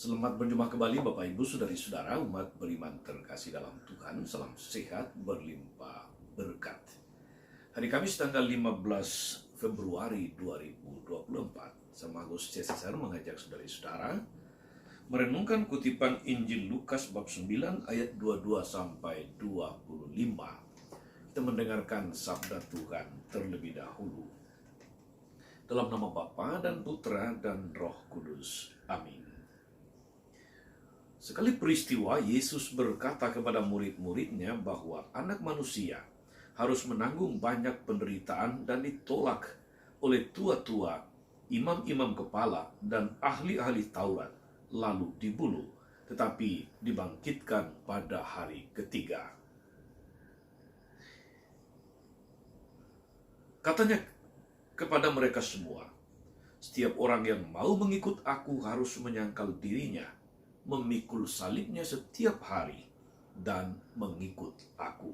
Selamat berjumpa kembali Bapak Ibu Saudari-saudara umat beriman terkasih dalam Tuhan. Salam sehat berlimpah berkat. Hari Kamis tanggal 15 Februari 2024, Sama Gus Cesar mengajak saudari-saudara merenungkan kutipan Injil Lukas bab 9 ayat 22 sampai 25. Kita mendengarkan sabda Tuhan terlebih dahulu. Dalam nama Bapa dan Putra dan Roh Kudus. Amin. Sekali peristiwa, Yesus berkata kepada murid-muridnya bahwa anak manusia harus menanggung banyak penderitaan dan ditolak oleh tua-tua, imam-imam kepala, dan ahli-ahli Taurat, lalu dibunuh, tetapi dibangkitkan pada hari ketiga. Katanya kepada mereka semua, setiap orang yang mau mengikut aku harus menyangkal dirinya, memikul salibnya setiap hari, dan mengikut aku.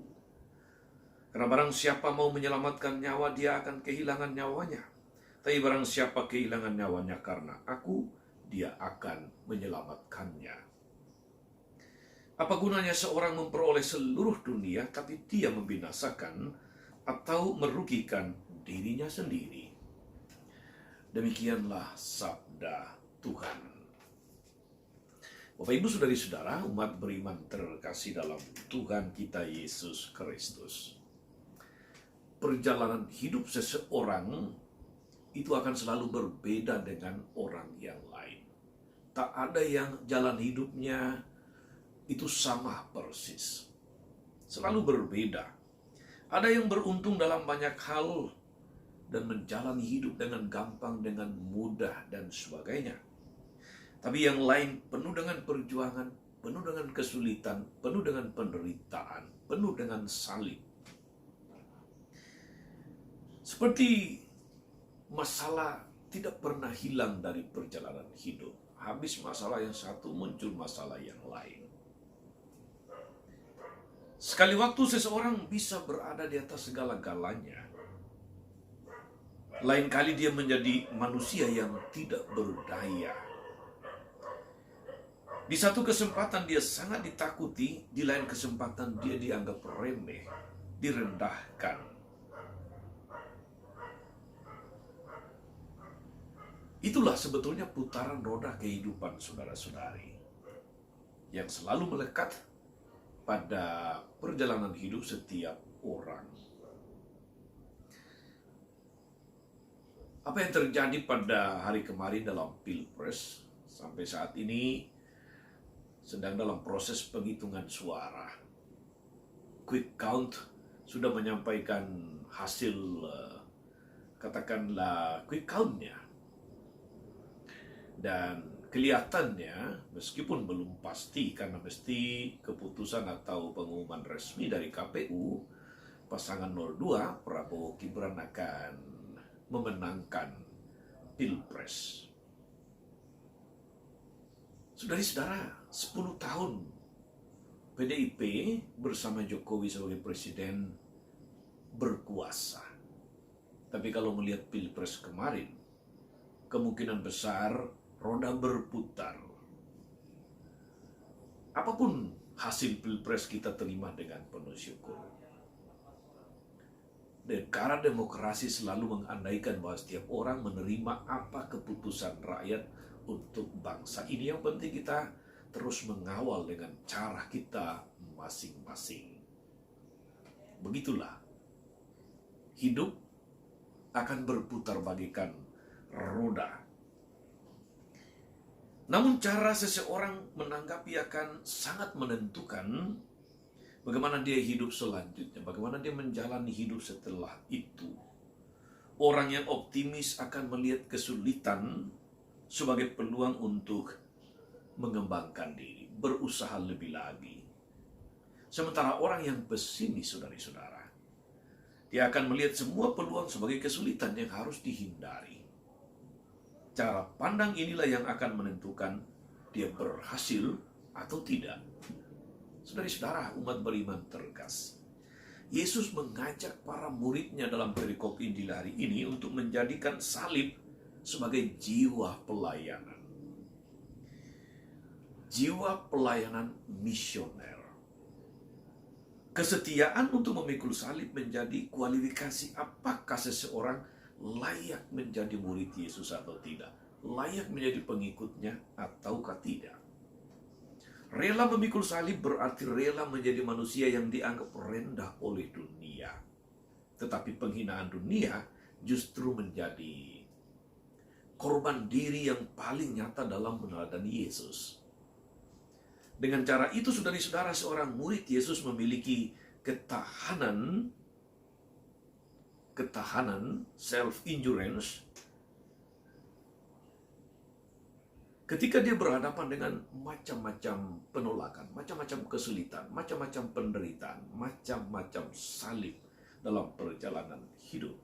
Karena barang siapa mau menyelamatkan nyawa, dia akan kehilangan nyawanya. Tapi barang siapa kehilangan nyawanya karena aku, dia akan menyelamatkannya. Apa gunanya seorang memperoleh seluruh dunia, tapi dia membinasakan atau merugikan dirinya sendiri? Demikianlah sabda Tuhan. Bapak Ibu Saudari-saudara umat beriman terkasih dalam Tuhan kita Yesus Kristus. Perjalanan hidup seseorang itu akan selalu berbeda dengan orang yang lain. Tak ada yang jalan hidupnya itu sama persis. Selalu berbeda. Ada yang beruntung dalam banyak hal dan menjalani hidup dengan gampang, dengan mudah, dan sebagainya. Tapi yang lain penuh dengan perjuangan, penuh dengan kesulitan, penuh dengan penderitaan, penuh dengan salib. Seperti masalah tidak pernah hilang dari perjalanan hidup. Habis masalah yang satu, muncul masalah yang lain. Sekali waktu seseorang bisa berada di atas segala-galanya. Lain kali dia menjadi manusia yang tidak berdaya. Di satu kesempatan dia sangat ditakuti, di lain kesempatan dia dianggap remeh, direndahkan. Itulah sebetulnya putaran roda kehidupan saudara-saudari yang selalu melekat pada perjalanan hidup setiap orang. Apa yang terjadi pada hari kemarin dalam Pilpres sampai saat ini sedang dalam proses penghitungan suara. Quick count sudah menyampaikan hasil katakanlah quick countnya. Dan kelihatannya meskipun belum pasti karena mesti keputusan atau pengumuman resmi dari KPU, pasangan 02 Prabowo Gibran akan memenangkan Pilpres. Saudari-saudara, 10 tahun PDIP bersama Jokowi sebagai presiden berkuasa. Tapi kalau melihat Pilpres kemarin, kemungkinan besar roda berputar. Apapun hasil Pilpres kita terima dengan penuh syukur. Negara demokrasi selalu mengandaikan bahwa setiap orang menerima apa keputusan rakyat untuk bangsa ini. Yang penting kita terus mengawal dengan cara kita masing-masing. Begitulah hidup akan berputar bagaikan roda. Namun cara seseorang menanggapi akan sangat menentukan bagaimana dia hidup selanjutnya, bagaimana dia menjalani hidup setelah itu. Orang yang optimis akan melihat kesulitan sebagai peluang untuk mengembangkan diri, berusaha lebih lagi. Sementara orang yang pesimis, saudari-saudara, dia akan melihat semua peluang sebagai kesulitan yang harus dihindari. Cara pandang inilah yang akan menentukan dia berhasil atau tidak. Saudari-saudara umat beriman terkasih, Yesus mengajak para muridnya dalam perikop Injil hari ini untuk menjadikan salib sebagai jiwa pelayanan. jiwa pelayanan misioner. Kesetiaan untuk memikul salib menjadi kualifikasi apakah seseorang layak menjadi murid Yesus atau tidak. Layak menjadi pengikutnya ataukah tidak. Rela memikul salib berarti rela menjadi manusia yang dianggap rendah oleh dunia. Tetapi penghinaan dunia justru menjadi korban diri yang paling nyata dalam meneladani Yesus. Dengan cara itu, saudara-saudara, seorang murid Yesus memiliki ketahanan, self-endurance, ketika dia berhadapan dengan macam-macam penolakan, macam-macam kesulitan, macam-macam penderitaan, macam-macam salib dalam perjalanan hidup.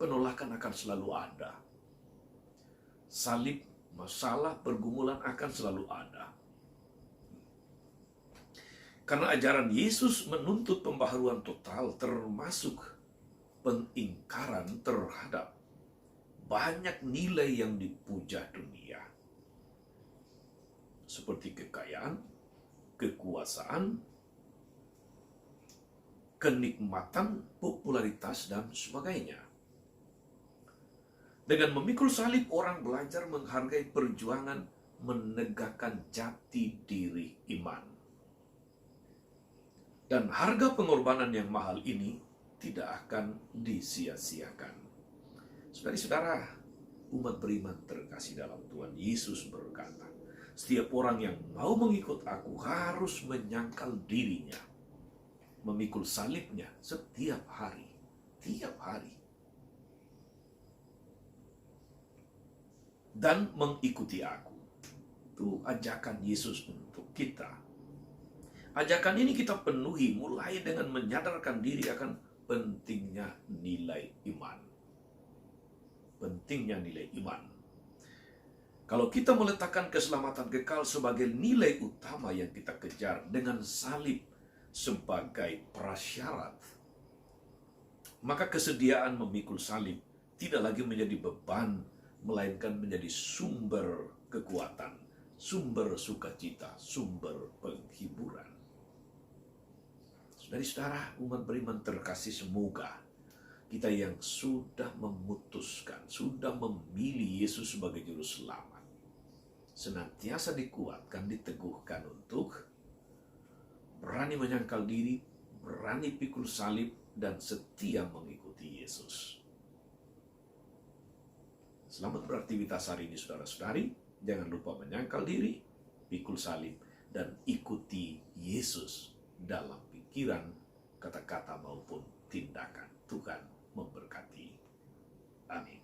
Penolakan akan selalu ada. Salib, masalah, pergumulan akan selalu ada. Karena ajaran Yesus menuntut pembaharuan total, termasuk pengingkaran terhadap banyak nilai yang dipuja dunia. Seperti kekayaan, kekuasaan, kenikmatan, popularitas, dan sebagainya. Dengan memikul salib, orang belajar menghargai perjuangan menegakkan jati diri iman. Dan harga pengorbanan yang mahal ini tidak akan disia-siakan. Saudara-saudara, umat beriman terkasih dalam Tuhan, Yesus berkata, setiap orang yang mau mengikut aku harus menyangkal dirinya, memikul salibnya setiap hari, tiap hari, dan mengikuti aku. Itu ajakan Yesus untuk kita. Ajakan ini kita penuhi mulai dengan menyadarkan diri akan pentingnya nilai iman. Pentingnya nilai iman. Kalau kita meletakkan keselamatan kekal sebagai nilai utama yang kita kejar dengan salib sebagai prasyarat, maka kesediaan memikul salib tidak lagi menjadi beban, melainkan menjadi sumber kekuatan, sumber sukacita, sumber penghiburan. Saudara-saudara, umat beriman terkasih, semoga kita yang sudah memutuskan, sudah memilih Yesus sebagai juru selamat, senantiasa dikuatkan, diteguhkan untuk berani menyangkal diri, berani pikul salib, dan setia mengikuti Yesus. Selamat beraktivitas hari ini, saudara-saudari. Jangan lupa menyangkal diri, pikul salib, dan ikuti Yesus dalam pikiran, kata-kata, maupun tindakan. Tuhan memberkati. Amin.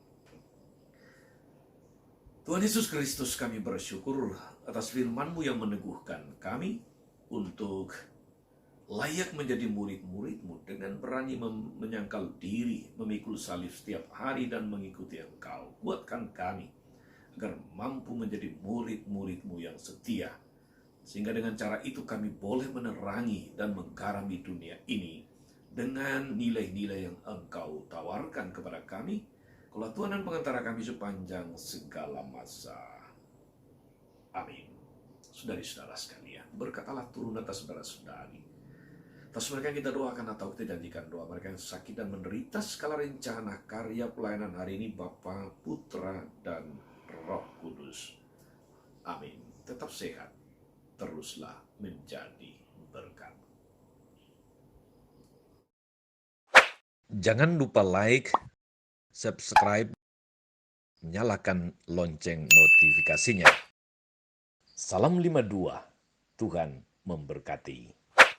Tuhan Yesus Kristus, kami bersyukur atas firman-Mu yang meneguhkan kami untuk layak menjadi murid-murid-Mu dengan berani menyangkal diri, memikul salib setiap hari, dan mengikuti Engkau. Kuatkan kami agar mampu menjadi murid-murid-Mu yang setia, sehingga dengan cara itu kami boleh menerangi dan menggarami dunia ini dengan nilai-nilai yang Engkau tawarkan kepada kami. Kalau Tuhan dan pengantara kami sepanjang segala masa. Amin. Saudari-saudara sekalian, berkatalah turun atas saudara-saudari. Atas mereka yang kita doakan atau kita janjikan doa, mereka yang sakit dan menderita, segala rencana karya pelayanan hari ini, Bapa, Putra, dan Roh Kudus. Amin. Tetap sehat, teruslah menjadi berkat. Jangan lupa like, subscribe, nyalakan lonceng notifikasinya. Salam 52, Tuhan memberkati.